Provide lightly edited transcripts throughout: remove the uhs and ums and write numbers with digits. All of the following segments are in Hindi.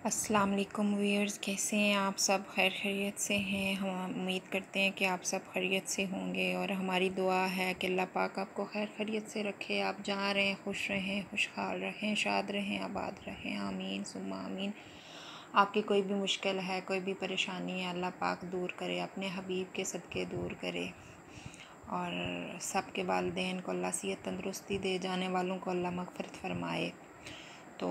अस्सलाम वालेकुम व्यूअर्स, कैसे हैं आप सब? खैर खैरियत से हैं। हम उम्मीद करते हैं कि आप सब खैरियत से होंगे और हमारी दुआ है कि अल्लाह पाक आपको खैर खैरियत से रखे। आप जहाँ रहें खुश रहें, खुशहाल रहें, शाद रहें, आबाद रहें। आमीन सुम्मा आमीन। आपकी कोई भी मुश्किल है, कोई भी परेशानी है, अल्लाह पाक दूर करे, अपने हबीब के सदक़े दूर करे और सब के वालिदैन को अल्लाह सेहत तंदुरुस्ती दे, जाने वालों को अल्लाह मग़फ़िरत फ़रमाए। तो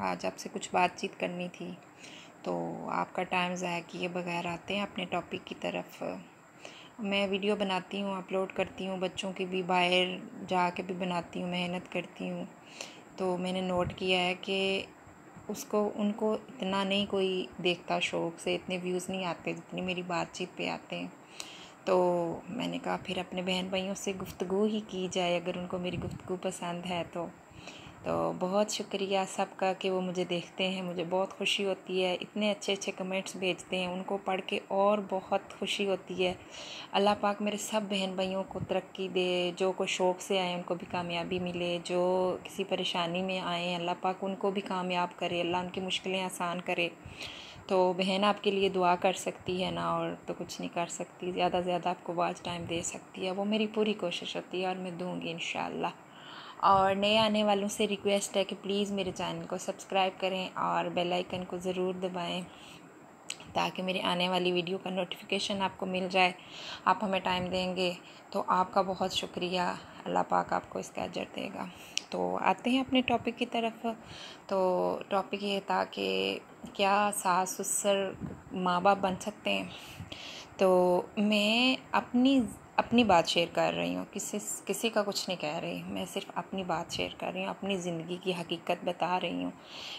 आज आपसे कुछ बातचीत करनी थी, तो आपका टाइम ज़ाया किए बगैर आते हैं अपने टॉपिक की तरफ। मैं वीडियो बनाती हूँ, अपलोड करती हूँ, बच्चों की भी बाहर जा के भी बनाती हूँ, मेहनत करती हूँ। तो मैंने नोट किया है कि उनको इतना नहीं कोई देखता शौक़ से, इतने व्यूज़ नहीं आते जितनी मेरी बातचीत पे आते हैं। तो मैंने कहा फिर अपने बहन भाइयों से गुफ्तगू ही की जाए, अगर उनको मेरी गुफ्तगू पसंद है तो बहुत शुक्रिया सबका कि वो मुझे देखते हैं। मुझे बहुत खुशी होती है, इतने अच्छे अच्छे कमेंट्स भेजते हैं, उनको पढ़ के और बहुत खुशी होती है। अल्लाह पाक मेरे सब बहन भाइयों को तरक्की दे, जो कोई शौक़ से आए उनको भी कामयाबी मिले, जो किसी परेशानी में आए अल्लाह पाक उनको भी कामयाब करे, अल्लाह उनकी मुश्किलें आसान करे। तो बहन आपके लिए दुआ कर सकती है ना, और तो कुछ नहीं कर सकती, ज़्यादा से ज़्यादा आपको वाच टाइम दे सकती है, वो मेरी पूरी कोशिश होती है और मैं दूँगी इंशाअल्लाह। और नए आने वालों से रिक्वेस्ट है कि प्लीज़ मेरे चैनल को सब्सक्राइब करें और बेल आइकन को ज़रूर दबाएं ताकि मेरे आने वाली वीडियो का नोटिफिकेशन आपको मिल जाए। आप हमें टाइम देंगे तो आपका बहुत शुक्रिया, अल्लाह पाक आपको इसका अजर देगा। तो आते हैं अपने टॉपिक की तरफ। तो टॉपिक ये था कि क्या सास ससुर माँ बाप बन सकते हैं। तो मैं अपनी बात शेयर कर रही हूँ, किसी का कुछ नहीं कह रही, मैं सिर्फ अपनी बात शेयर कर रही हूँ, अपनी ज़िंदगी की हकीकत बता रही हूँ।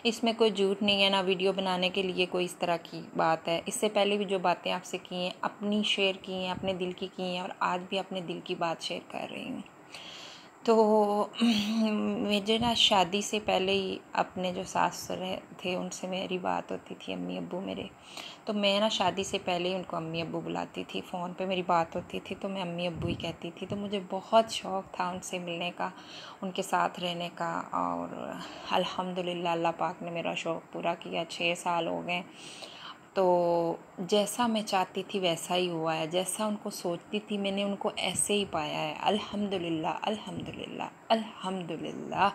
इसमें कोई झूठ नहीं है, ना वीडियो बनाने के लिए कोई इस तरह की बात है। इससे पहले भी जो बातें आपसे की हैं अपनी शेयर की हैं, अपने दिल की हैं, और आज भी अपने दिल की बात शेयर कर रही हूँ। तो मुझे ना शादी से पहले ही अपने जो सास थे उनसे मेरी बात होती थी, अम्मी अब्बू मेरे। तो मैं ना शादी से पहले ही उनको अम्मी अब्बू बुलाती थी, फ़ोन पे मेरी बात होती थी तो मैं अम्मी अब्बू ही कहती थी। तो मुझे बहुत शौक़ था उनसे मिलने का, उनके साथ रहने का, और अल्हम्दुलिल्लाह अल्लाह पाक ने मेरा शौक़ पूरा किया। 6 साल हो गए। तो जैसा मैं चाहती थी वैसा ही हुआ है, जैसा उनको सोचती थी मैंने उनको ऐसे ही पाया है। अल्हम्दुलिल्लाह अल्हम्दुलिल्लाह अल्हम्दुलिल्लाह।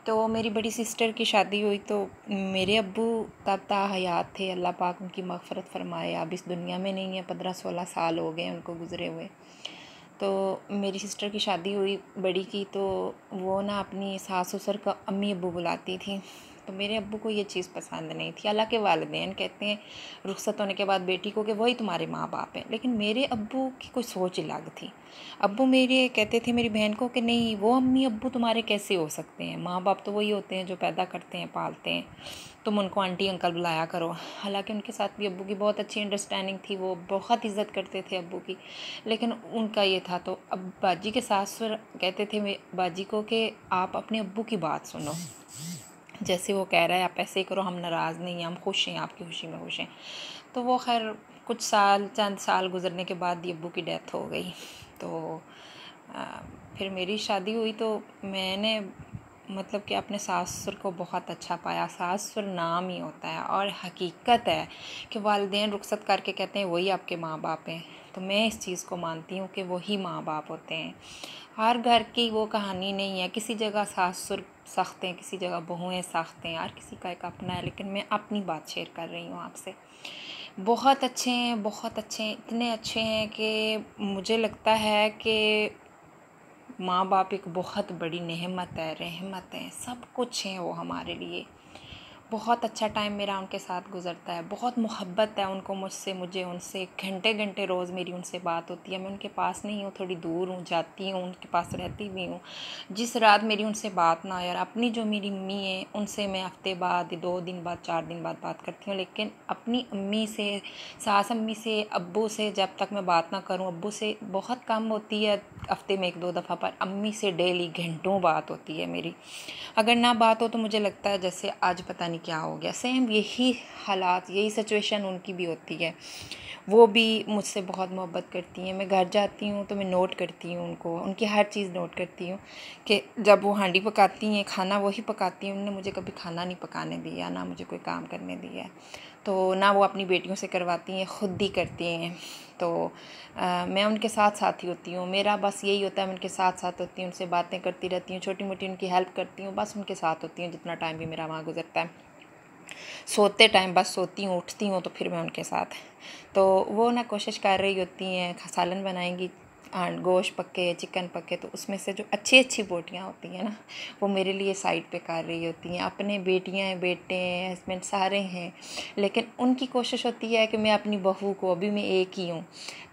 तो मेरी बड़ी सिस्टर की शादी हुई तो मेरे अब्बू तब ताहयात थे, अल्लाह पाक उनकी मग़फ़िरत फ़रमाए, अब इस दुनिया में नहीं है। 15-16 साल हो गए उनको गुज़रे हुए। तो मेरी सिस्टर की शादी हुई बड़ी की, तो वो ना अपनी सास ससुर को अम्मी अब्बू बुलाती थी। तो मेरे अब्बू को ये चीज़ पसंद नहीं थी। हालांकि वालिदैन कहते हैं रुख़सत होने के बाद बेटी को कि वही तुम्हारे माँ बाप हैं, लेकिन मेरे अब्बू की कोई सोच अलग थी। अब्बू मेरे कहते थे मेरी बहन को कि नहीं, वो अम्मी अब्बू तुम्हारे कैसे हो सकते हैं, माँ बाप तो वही होते हैं जो पैदा करते हैं, पालते हैं, तुम उनको आंटी अंकल बुलाया करो। हालांकि उनके साथ भी अब्बू की बहुत अच्छी अंडरस्टैंडिंग थी, वो बहुत इज़्ज़त करते थे अब्बू की, लेकिन उनका ये था। तो अब बाजी के सास कहते थे बाजी को कि आप अपने अब्बू की बात सुनो, जैसे वो कह रहा है आप ऐसे ही करो, हम नाराज़ नहीं हैं, हम खुश हैं, आपकी खुशी में खुश हैं। तो वो खैर चंद साल गुजरने के बाद अब्बू की डेथ हो गई। तो फिर मेरी शादी हुई तो मैंने मतलब कि अपने सास ससुर को बहुत अच्छा पाया। सास ससुर नाम ही होता है और हकीकत है कि वालिदैन रुख़सत करके कहते हैं वही आपके माँ बाप हैं। तो मैं इस चीज़ को मानती हूँ कि वही माँ बाप होते हैं। हर घर की वो कहानी नहीं है, किसी जगह सास ससुर सख्त हैं, किसी जगह बहुएँ सख्त हैं, हर किसी का एक अपना है, लेकिन मैं अपनी बात शेयर कर रही हूँ आपसे। बहुत अच्छे हैं, बहुत अच्छे हैं, इतने अच्छे हैं कि मुझे लगता है कि माँ बाप एक बहुत बड़ी नेमत है, रहमत है, सब कुछ है वो हमारे लिए। बहुत अच्छा टाइम मेरा उनके साथ गुज़रता है, बहुत मोहब्बत है उनको मुझसे, मुझे उनसे। घंटे घंटे रोज़ मेरी उनसे बात होती है। मैं उनके पास नहीं हूँ, थोड़ी दूर हूँ, जाती हूँ, उनके पास रहती भी हूँ। जिस रात मेरी उनसे बात ना हो, यार अपनी जो मेरी अम्मी है उनसे मैं हफ्ते बाद, 2 दिन बाद, 4 दिन बाद बात करती हूँ, लेकिन अपनी अम्मी से, सास अम्मी से, अब्बू से जब तक मैं बात ना करूँ, अब्बू से बहुत कम होती है, हफ्ते में 1-2 दफ़ा, पर अम्मी से डेली घंटों बात होती है मेरी। अगर ना बात हो तो मुझे लगता है जैसे आज पता नहीं नहीं क्या हो गया। सेम यही हालात, यही सिचुएशन उनकी भी होती है। वो भी मुझसे बहुत मोहब्बत करती हैं। मैं घर जाती हूँ तो मैं नोट करती हूँ उनको, उनकी हर चीज़ नोट करती हूँ कि जब वो हांडी पकाती हैं, खाना वही पकाती हैं। उन्होंने मुझे कभी खाना नहीं पकाने दिया, ना मुझे कोई काम करने दिया है, तो ना वो अपनी बेटियों से करवाती हैं, ख़ुद ही करती हैं। तो मैं उनके साथ साथ ही होती हूँ। मेरा बस यही होता है, मैं उनके साथ साथ होती हूँ, उनसे बातें करती रहती हूँ, छोटी मोटी उनकी हेल्प करती हूँ, बस उनके साथ होती हूँ जितना टाइम भी मेरा वहाँ गुजरता है। सोते टाइम बस सोती हूँ, उठती हूँ तो फिर मैं उनके साथ। तो वो ना कोशिश कर रही होती हैं, सालन बनाएंगी, गोश्त पके, चिकन पके, तो उसमें से जो अच्छी अच्छी बोटियाँ होती हैं ना, वो मेरे लिए साइड पे कर रही होती हैं। अपने बेटियाँ हैं, बेटे हैं, हस्बैंड सारे हैं, लेकिन उनकी कोशिश होती है कि मैं अपनी बहू को, अभी मैं एक ही हूँ,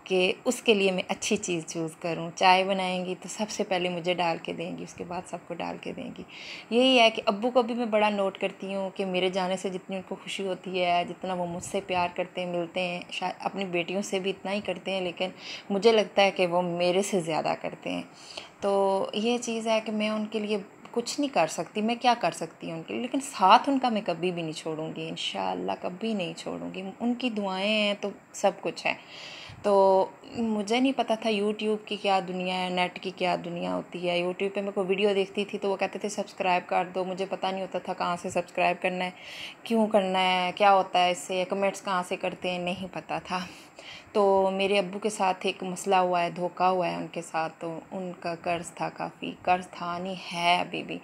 कि उसके लिए मैं अच्छी चीज़ चूज़ करूँ। चाय बनाएंगी तो सबसे पहले मुझे डाल के देंगी, उसके बाद सबको डाल के देंगी। यही है कि अब्बू को भी मैं बड़ा नोट करती हूँ कि मेरे जाने से जितनी उनको खुशी होती है, जितना वो मुझसे प्यार करते हैं, मिलते हैं, शायद अपनी बेटियों से भी इतना ही करते हैं, लेकिन मुझे लगता है कि वो मेरे से ज़्यादा करते हैं। तो ये चीज़ है कि मैं उनके लिए कुछ नहीं कर सकती, मैं क्या कर सकती हूँ उनके लिए, लेकिन साथ उनका मैं कभी भी नहीं छोड़ूंगी, इंशाअल्लाह कभी नहीं छोड़ूंगी। उनकी दुआएं हैं तो सब कुछ है। तो मुझे नहीं पता था यूट्यूब की क्या दुनिया है, नेट की क्या दुनिया होती है। यूट्यूब पे मैं कोई वीडियो देखती थी तो वो कहते थे सब्सक्राइब कर दो, मुझे पता नहीं होता था कहाँ से सब्सक्राइब करना है, क्यों करना है, क्या होता है इससे, कमेंट्स कहाँ से करते हैं, नहीं पता था। तो मेरे अब्बू के साथ एक मसला हुआ है, धोखा हुआ है उनके साथ, तो उनका कर्ज़ था, काफ़ी कर्ज़ था, नहीं है अभी भी।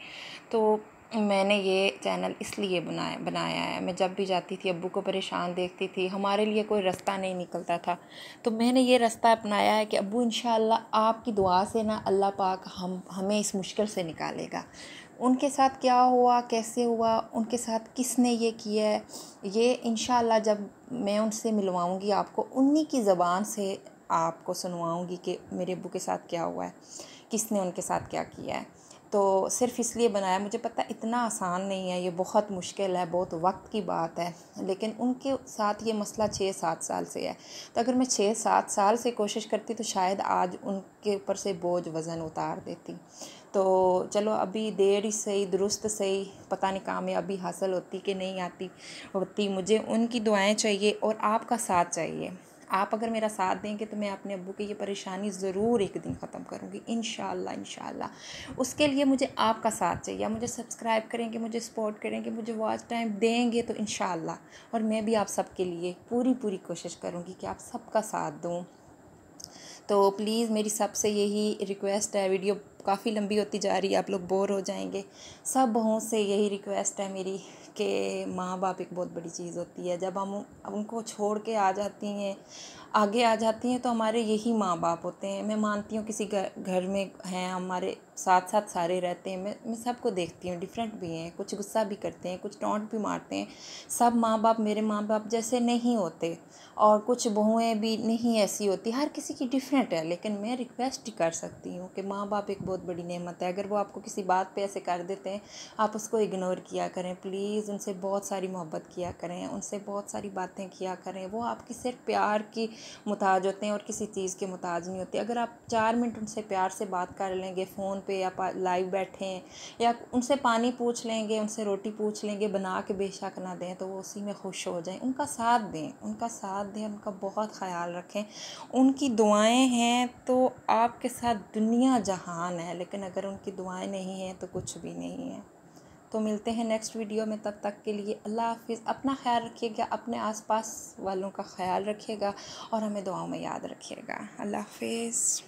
तो मैंने ये चैनल इसलिए बनाया है। मैं जब भी जाती थी अब्बू को परेशान देखती थी, हमारे लिए कोई रास्ता नहीं निकलता था, तो मैंने ये रास्ता अपनाया है कि अब्बू इंशाअल्लाह आपकी दुआ से ना अल्लाह पाक हमें इस मुश्किल से निकालेगा। उनके साथ क्या हुआ, कैसे हुआ, उनके साथ किसने ये किया है, ये इंशाअल्लाह जब मैं उनसे मिलवाऊँगी आपको, उन्हीं की ज़बान से आपको सुनवाऊँगी कि मेरे अब्बू के साथ क्या हुआ है, किसने उनके साथ क्या किया है। तो सिर्फ़ इसलिए बनाया, मुझे पता इतना आसान नहीं है, ये बहुत मुश्किल है, बहुत वक्त की बात है, लेकिन उनके साथ ये मसला 6-7 साल से है। तो अगर मैं 6-7 साल से कोशिश करती तो शायद आज उनके ऊपर से बोझ वज़न उतार देती। तो चलो अभी देर ही सही दुरुस्त सही, पता नहीं कामयाबी हासिल होती कि नहीं होती। मुझे उनकी दुआएं चाहिए और आपका साथ चाहिए। आप अगर मेरा साथ देंगे तो मैं अपने अब्बू की ये परेशानी ज़रूर एक दिन ख़त्म करूँगी, इंशाअल्लाह। उसके लिए मुझे आपका साथ चाहिए। आप मुझे सब्सक्राइब करेंगे, मुझे सपोर्ट करेंगे, मुझे वॉच टाइम देंगे तो इंशाअल्लाह, और मैं भी आप सबके लिए पूरी कोशिश करूँगी कि आप सबका साथ दूँ। तो प्लीज़ मेरी सबसे यही रिक्वेस्ट है, वीडियो काफ़ी लंबी होती जा रही है, आप लोग बोर हो जाएंगे। सब बहुओं से यही रिक्वेस्ट है मेरी कि माँ बाप एक बहुत बड़ी चीज़ होती है। जब हम उनको छोड़ के आ जाती हैं, आगे आ जाती हैं, तो हमारे यही माँ बाप होते हैं। मैं मानती हूँ किसी घर में हैं, हमारे साथ साथ सारे रहते हैं, मैं सबको देखती हूँ, डिफरेंट भी हैं, कुछ गुस्सा भी करते हैं, कुछ टॉन्ट भी मारते हैं। सब माँ बाप मेरे माँ बाप जैसे नहीं होते, और कुछ बहुएं भी नहीं ऐसी होती, हर किसी की डिफरेंट है। लेकिन मैं रिक्वेस्ट ही कर सकती हूँ कि माँ बाप एक बहुत बड़ी नेमत है। अगर वो आपको किसी बात पे ऐसे कर देते हैं, आप उसको इग्नोर किया करें प्लीज़, उनसे बहुत सारी मोहब्बत किया करें, उनसे बहुत सारी बातें किया करें। वो आपकी सिर्फ प्यार की मुताज होते हैं और किसी चीज़ के मुताज नहीं होते। अगर आप 4 मिनट उनसे प्यार से बात कर लेंगे फ़ोन पे, या लाइव बैठे हैं, या उनसे पानी पूछ लेंगे, उनसे रोटी पूछ लेंगे, बना के बेशक ना दें तो वो उसी में खुश हो जाएं। उनका साथ दें, उनका बहुत ख़याल रखें। उनकी दुआएं हैं तो आपके साथ दुनिया जहान है, लेकिन अगर उनकी दुआएं नहीं हैं तो कुछ भी नहीं है। तो मिलते हैं नेक्स्ट वीडियो में, तब तक के लिए अल्लाह हाफिज़। अपना ख्याल रखिएगा, अपने आसपास वालों का ख्याल रखिएगा, और हमें दुआओं में याद रखिएगा। अल्लाह हाफिज़।